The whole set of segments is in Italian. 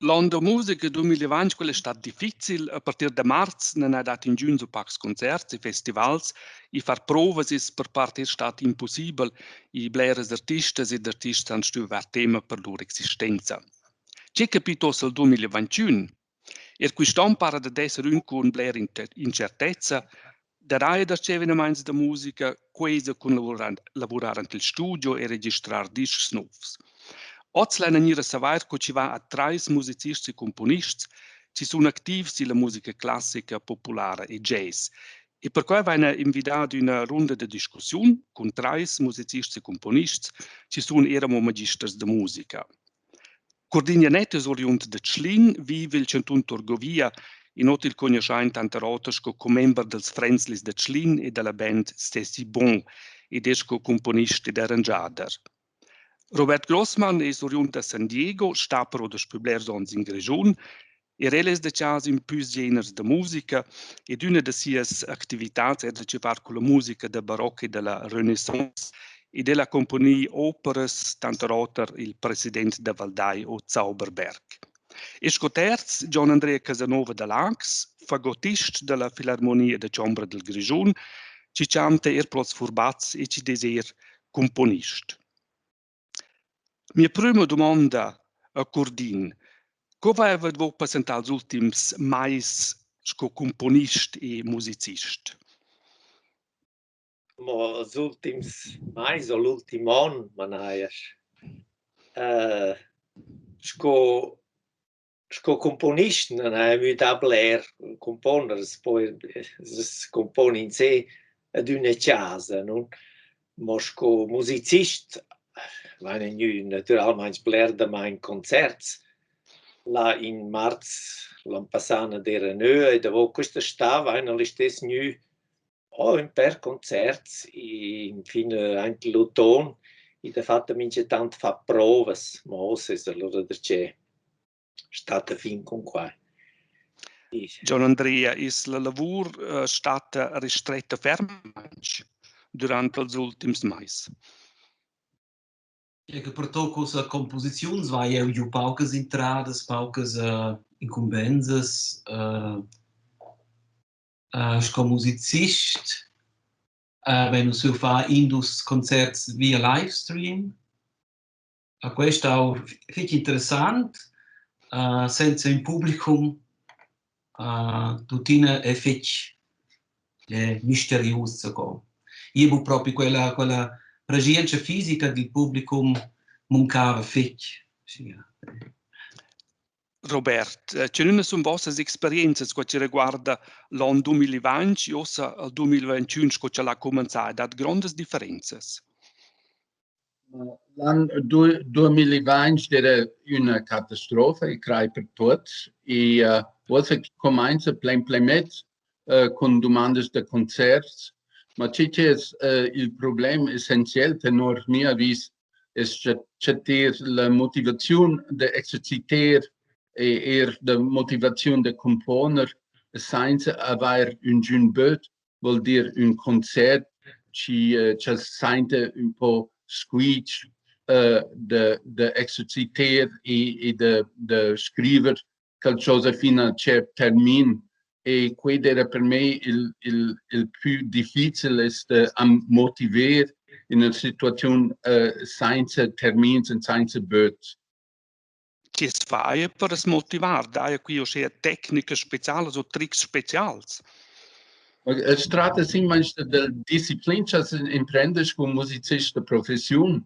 L'anno da musica 2020 quello è stato difficile, a partire da marzo non è dato in giugno su paucs concerti e festivals, e far prove per parte è stato impossibile, i blera artisti ed artisti hanno studiato tema per loro esistenza. C'è capito sul 2021, e quest'anno pare di essere un con blera intschertezza, da raia da eveniments da musica, quasi con lavorare nel studio e registrare dischi novs. Oggi la maniera savoir che ci va a tre musicisti e componisti, ci sono attivi nella musica classica, popolare e jazz. E per cui viene invitato una ronda di discussione con tre musicisti e componisti, ci sono erano magistri di musica. Curdin Janett è oriunt da Tschlin, vive il cantun Torgovia, inoltre il conoscente tante volte come membro del Fränzlis da Tschlin e della band Stessi Bon, ed è componista ed arrangiator. Robert Grossmann è oriunt da San Diego, sta però da spublers in Grischun, e reles da chas in più generi di musica, ed una de sias attività è da fare con la musica da barocca e della Renaissance, e della compagnia Operas, tanto roter il presidente da Valdai o Zauberberg. E scoterz Gion Andrea Casanova da l'Ax, fagottist della Filarmonia de Ciambra del Grischun, ci canta plus Furbaz e ci deser componist. Mia prima domanda a Curdin, come avete voi presentato gli ultimi mais come componist e musicist? Ma gli ultimi mais o l'ultimo anno, manaias. Sco componist non è da bler componere, poi si compone in sé ad una casa, non? Ma sco musicist, meine nu naturalmente bler da mein concerts. Là in marzo l'anno passato era neu e dopo questa stava eine stess nu un per concerts e infine anche l'autunno e da fatta mince tant fa provas, ma osses allora da c'è stata fin con qua. Gion Andrea, is la lavur stata ristretta fermamente durante gli ultimi mesi? Ja, per to cosa composizioni vai eu paucas entradas, paucas incumbências, como musicist, wenn o seu fa indus concerts via livestream. Questo è interessante, senza un pubblico, tutina è misterioso. Io proprio quella presenza fisica del pubblico mancava fece. Robert, c'è sono vostre esperienze che riguarda l'anno 2020 o il 2021 che l'ha cominciato, ha grandi differenze? L'anno 2020 era una catastrofe, credo per tutti, e poi comincia plein con domande di concerti, ma c'è il problema essenziale per noi, mia vis, è c'è la motivazione di esercitare e la motivazione di componere senza avere un giun but, vuol dire un concerto che sente un po' squeech de exercitare e de scrivere qualcosa fino a un certo termine. E questo era per me il più difficile di motivare in una situazione senza termini e senza but. Che si fa per motivare? Dai qui c'è tecniche speciali o tricks speciali? Es tratta simplesmente da disciplina che si imprende come musicista di professione.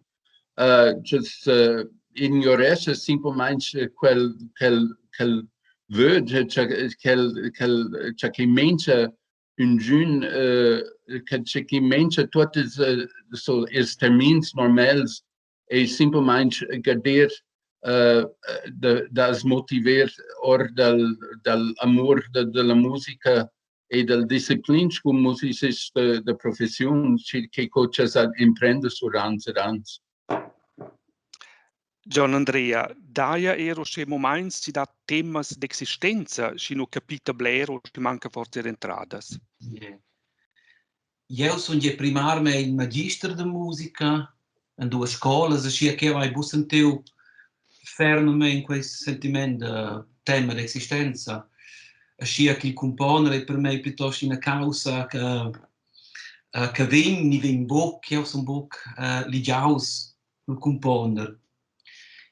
Ignorare simplesmente quel word che mente un giun che mente tutti i termini normali e simplesmente gadere das motivar or dall'amor della musica e dal disciplina come musicista di professione che coaches imprende su ranz. Gion Andrea, daia ero c'è momenti ci dà temas d'esistenza, ci non capita blero, ci manca forse entradas. Io sono primarmente magister di musica in due scuole, così che vai bussanteu ferma in questo sentimento tema d'esistenza. Ascia che il componere per me piuttosto una causa che vegni in bocca, o un bocca ligiaus il componere.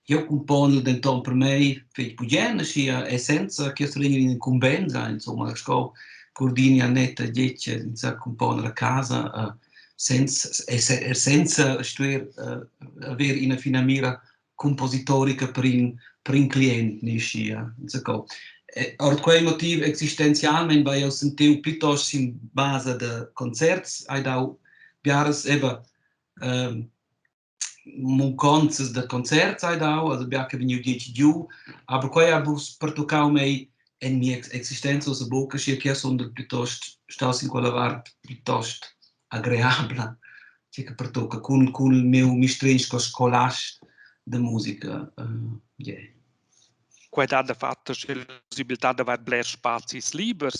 Io compono denton per me per pugliene sia essenza che sto in incumbenza, insomma, sco Curdin Janett dice senza componere a casa senza stuer avere in fina mira compositorica per in cliente ne sia, insomma. Or quei motiv existenzialmente vai au sentiu piuttosto in base de concerts ai dau biares eba munconzes de concerts ai dau, also bia che veniu 10 giu, aber quei abus per toccau mei en mia existenza o se bocca sia che sono piuttosto stas in quella vart piuttosto agreabla, che per tocca con il mio mistresco scolash de musica, yeah. Quai dà de fatto c'è la possibilità di avere bler spazi liberi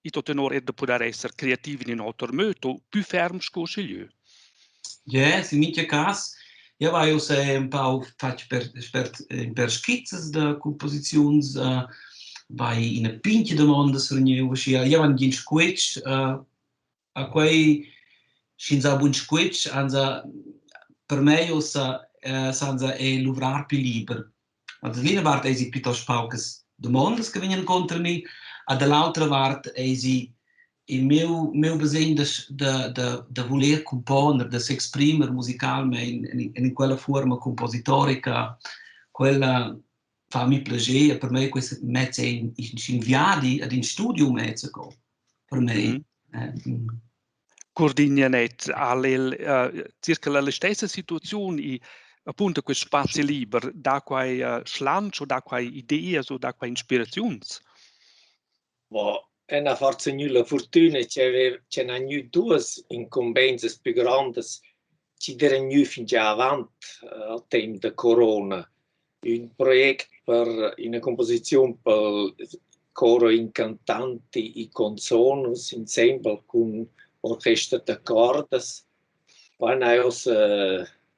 e tutto in ora di poter essere creativi in altro modo, più fermi che scegliere. Ja, in mio caso, io vai un po' faccio per schizze di composizioni, vai in a pinche domande su io vai in squitch, a quei scinza buon squitch, anza per me sanza è lavurar più libero. Also l'ina parte è piuttosto paucs domande che vengono contro me, e dall'altra parte è il mio bisogno di voler comporre, di si esprimere musicalmente in quella forma compositorica, quella fa mi piacere, per me questo mezzo è in viadi ad in studio mezzo, per me. Curdin Janett ha circa la stessa situazione e appunto questo spazio libero, da quai slancio, da quai idee, o da quai ispirazioni. È una forza nulla fortuna, c'è n'hanno due incombenze più grandi, ci diranno fin già avanti al tempo del corona. Un progetto per una composizione per coro incantanti e consonus, insieme con orchestra de cordas. Poi noi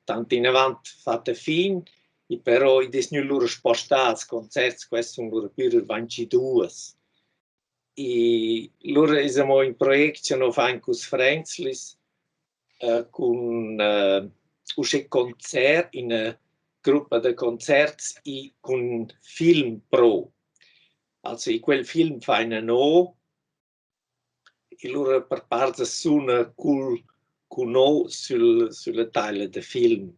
tanto in avanti fatto fin, e però i desni loro spostati, concerti, questi sono loro più 22. E loro siamo in progetto che hanno fatto con Fränzlis, con un concert, in una gruppo di concerti e con film pro. Also in quel film fanno e loro per parte sono con sulle taglie del film.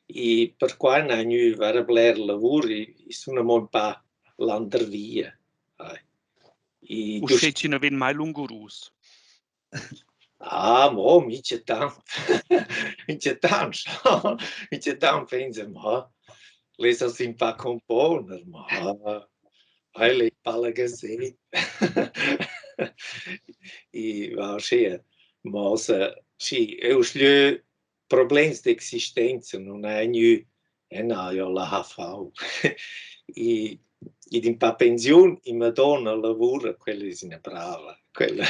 E per cui hanno vero bler lavori e sono un po' l'andrvia. O scegli ne ven mai lungurus. Mica tanto. Mica tanto. Mica tanto pensa, ma lei sa un po' comporre, ma lei parla così. E va sia, ma sì, è un problemi di esistenza, non è io la fa. E in pa pensione e mi donna lavoro, quella è una brava, quella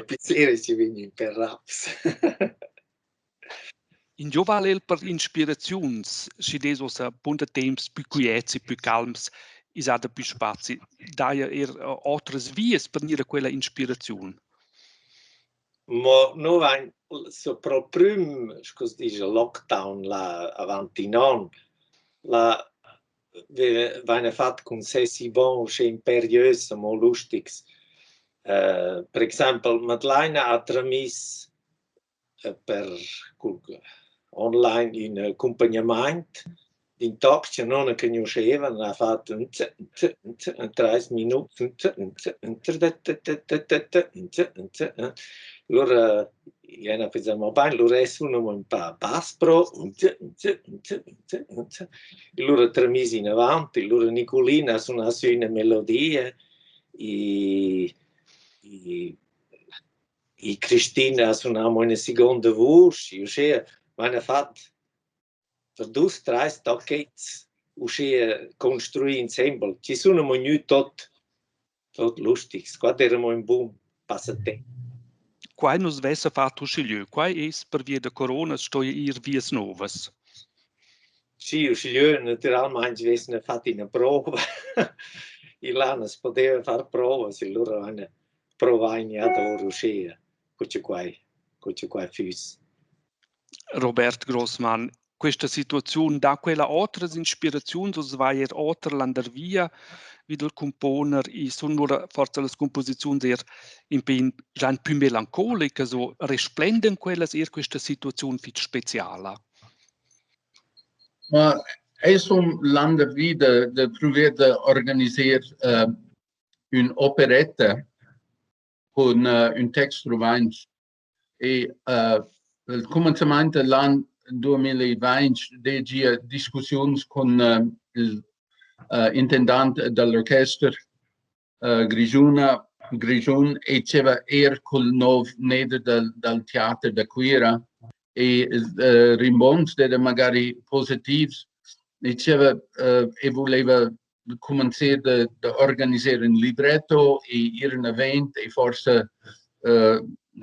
piacere ci viene in perraps. In giovale per ispirazioni, si deso sa punta temps più quieti, più calms, isada più spazi, daia altre vie per dire quella ispirazione. Ma noi sopra il primo, cosa dice, lockdown là avanti non, la viene fatto con sessi bon, c'è imperioso, ma lustigs. Per esempio, Madeleine ha trasmesso per online un accompagnamento in talk che non conoscevano, ha fatto 3 minuti. Allora, io pensavo, bene, allora sono un po' baspro, allora 3 mesi in avanti, allora Nicolina suona su una melodia e Cristina suonava una seconda voce, cioè, hanno fatto per 2-3 stocchetti, costruire insieme. Ci sono venuti tot lustig, qua eravamo in buon passatempo. Quai nos vessa fatto scegliere, quai es per via de corona stoia ir vies novas. Sì, io naturalmente avessero fatto una prova. I lanes poteva fare prove, se loro hanno provato ad ora uscire. Questo qua fus. Robert Grossmann, questa situazione dà quella altre ispirazioni, o vai altre lander via, wie del componer, e sono forse le composizioni in più melancoliche, so risplenden quelles questa situazione più speciale. Ma è un lander via de probeer de organisieren un'operetta con un text romanzo. E al cominciamento dell'anno 2020 dei discussioni con l'intendente dell'orchestra Grischun e c'era col nov neder del teatro da Quira e rimbons era magari positivi e c'era e voleva cominciare a organizzare un libretto e un evento e forse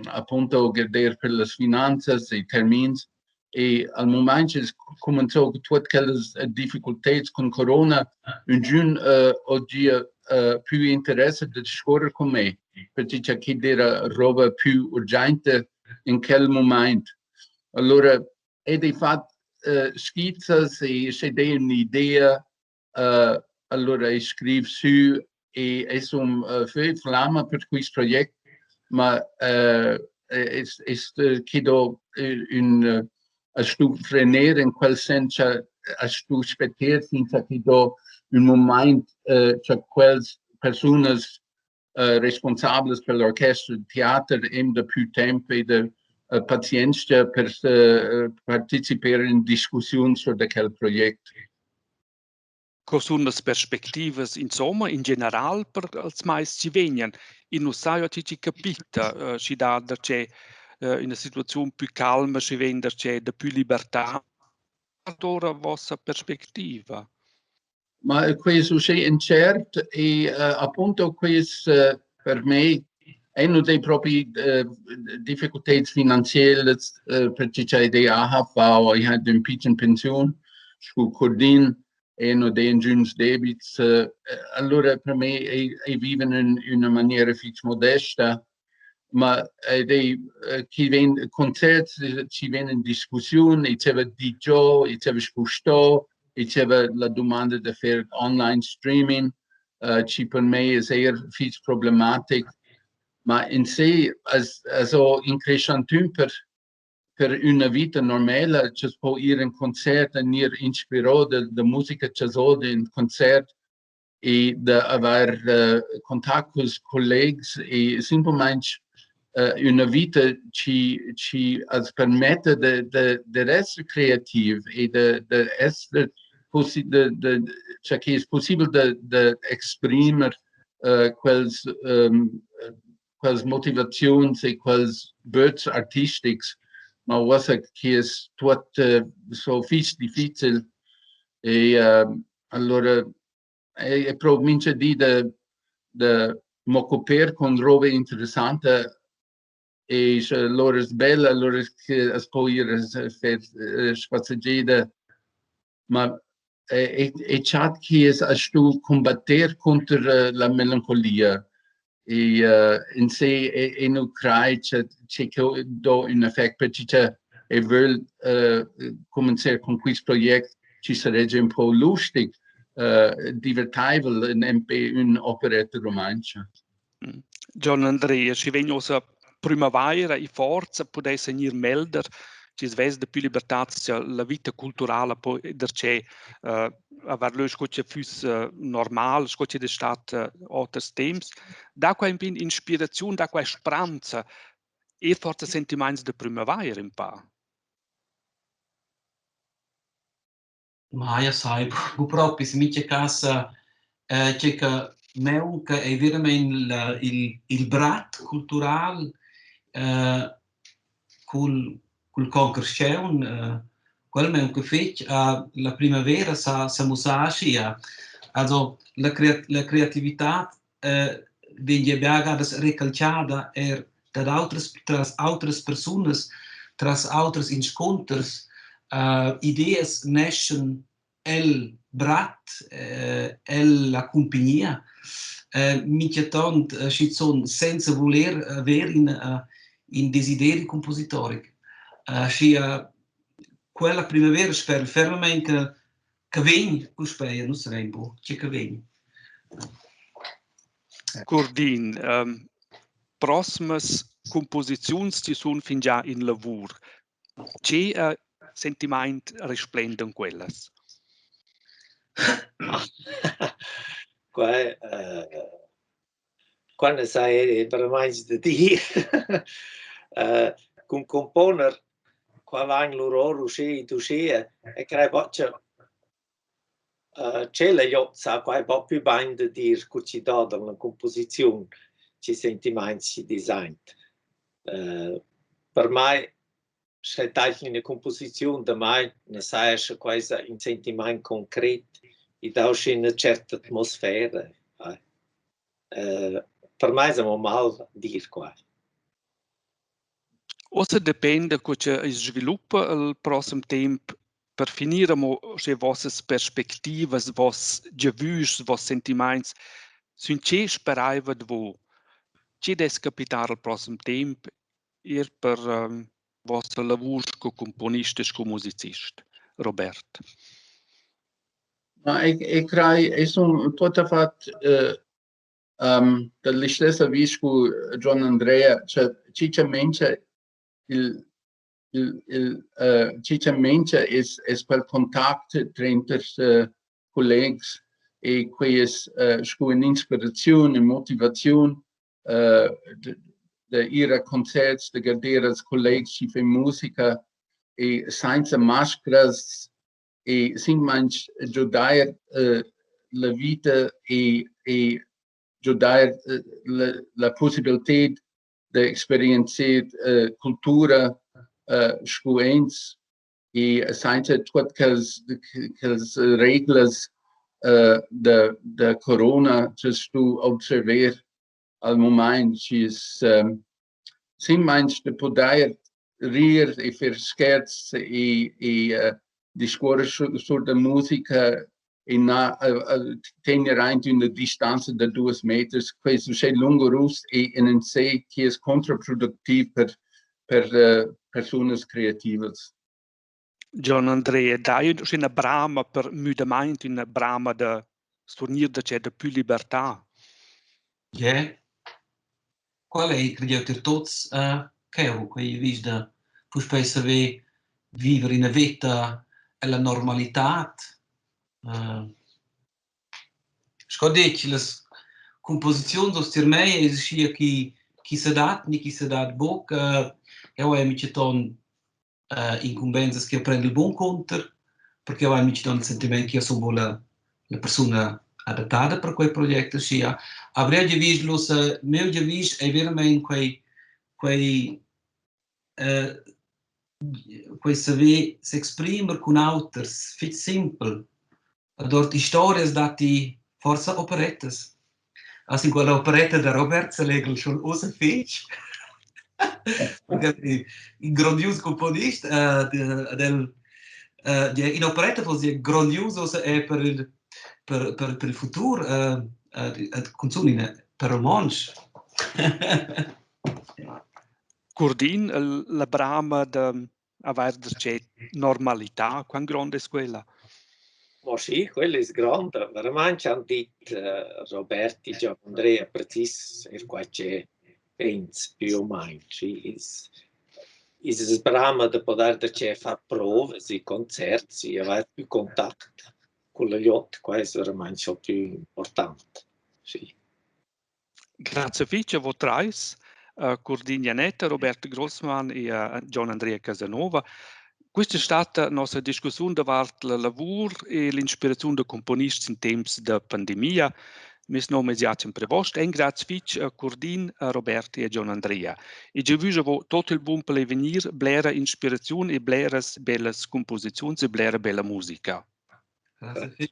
appunto vedere per le finanze e i termini e al momento cominciò tutte quelle difficoltà con Corona un giorno oggi più interesse di scorrere con me perché c'è chi era roba più urgente in quel momento allora e di fatto schizze e c'è un'idea allora scrivo su e sono flamma per questo progetto ma chiedo a frenare in quel senso a aspettare finché chiedo un momento c'è quelle persone responsabili per l'orchestra di teatro e da più tempo e da pazienza per partecipare in discussioni su quel progetto. Quali sono le prospettive, insomma, in generale per i maestri che vengono? E non sai se ci capita, c'è una situazione più calma, c'è più libertà, ora la vostra prospettiva? Ma questo è incerto e appunto questo per me è una delle proprie difficoltà finanziarie perché c'è dei AHV, io ho un piccolo pensione, su Curdin e uno dei giuns debiti, allora per me vive in una maniera fix modesta, ma chi viene concerti ci viene in discussione, c'è di giù, c'è spustato, e c'era la domanda di fare online streaming, ci per me è fiets problematico, ma in sé, also in crescentum per una vita normale, ci può ir in concerto, ir ispirato da musica casanova in concerto e da avere contatto con i colleghi e semplicemente una vita ci permette di essere creativi e di essere cioè che è possibile di esprimere quelle motivazioni e quelle birds artistiche, ma cosa che è tutto so difficile e allora è probabilmente di mi occupare con roba interessante e allora è bella, allora che poi spazzeggiare, ma è ciò che è a combattere contro la melancolia e in sé è non crai c'è un effetto perché e vuol cominciare con questo progetto ci sarebbe un po' lustig divertibile in un'operetta romantica. Gion Andrea, ci vengono osa primavera e forza potesse venire melder, ci svesda più libertà, la vita culturale poi c'è aver lo scoccia fus normal, scoccia di stat alters temps, da qua in ispirazione, da qua speranza e forza sentimenti di primavera in pa. Ma io sai, purtroppo se mi c'è casa c'è che Meunca è veramente il brat culturale col Conquerscheun, quel Meunca fece la primavera sa musacia, also la creatività viene begagada recalciata tras altre persone, tras altres inscunters ideas nascen el brat, el la compagnia, mica tant ci son senza voler avere in desideri compositori. Quella primavera spero fermamente che vegni, puspè, non sarei un po', che vegni. Curdin, prossimas composizions ci sono fin già in lavur. Che sentiment risplenden quelles? Quando sai per mai da dire con componer qua van loro usci tu sci e crai boccia c'è la io sa qua po' più bene da dire cuci da una composizione ci sentimenti ci design per mai se tagli una composizione da mai ne sai se quasi un sentimento concreto e da usci una certa atmosfera per me siamo mal dir qua. Ossa depende come si sviluppa il prossimo tempo per finire se vostre perspective, vostre giavush, vostri sentimenti, sono che sperava di voi, che des capitare il prossimo tempo per vostro lavoro come componista e come musicista, Robert. Ma ik krijg is een tot afat de stessa visco John Andrea, cioè ciccia mencha ciccia mencha is quel contatto tra colleghi e qui is un'ispirazione, motivazione de ihre concerti, de garderas colleghi ci fa musica e senza máscaras e simmanch giudare la vita e giudare la possibilità di esperienziare cultura scuens e senza tutte le regole da corona che tu osserver al momento ci simmanch de poter rir e fer scherz e discorrere sulla musica e tenere anche una distanza di 2 metri, questo è lungo russo e in sé che è controproduttivo per persone creative. Gion Andrea, dai una brama per mudamento, una brama da stornire da c'è più libertà. Qual è, credo, tutti che ho visto puspè saper vivere in una vita e la normalità. Scordate, le composizioni di me esistono chi si dà, né chi si dà bocca. Io ho mica incombenze che prendo il buon conto, perché ho mica il sentimento che io sono la persona adattata per quel progetto. Avrei visto, mio visto è veramente quei saper si esprimere con autres, fit simple. Dort die stories dati forse operettes. Also in quella operetta da Robert se leggo schon außer Fitch. Il grandioso componista in operetta fosse grandioso per il futuro per il mondo. Curdin, la brama da avere c'è normalità, quanto grande è quella? Ma sì, quello è grande, veramente hanno detto Roberti, Gion Andrea, preciso, per qua c'è penso più o meno, sì, è brama di poter fare prove, concerti, avere più contatto con gli altri, questo è veramente più importante, sì. Grazie a voi tre, Curdin Janett, Robert Grossmann e Gion Andrea Casanova. Questa è stata la nostra discussione riguardo il lavoro e l'ispirazione dei componisti in tempi di pandemia. Mio nome è Gion Prevost e grazie a Curdin, a Robert e a Gion Andrea. E vi auguro tutto il buon per venire, blera ispirazione e blera belle composizioni e blera bella musica. Grazie.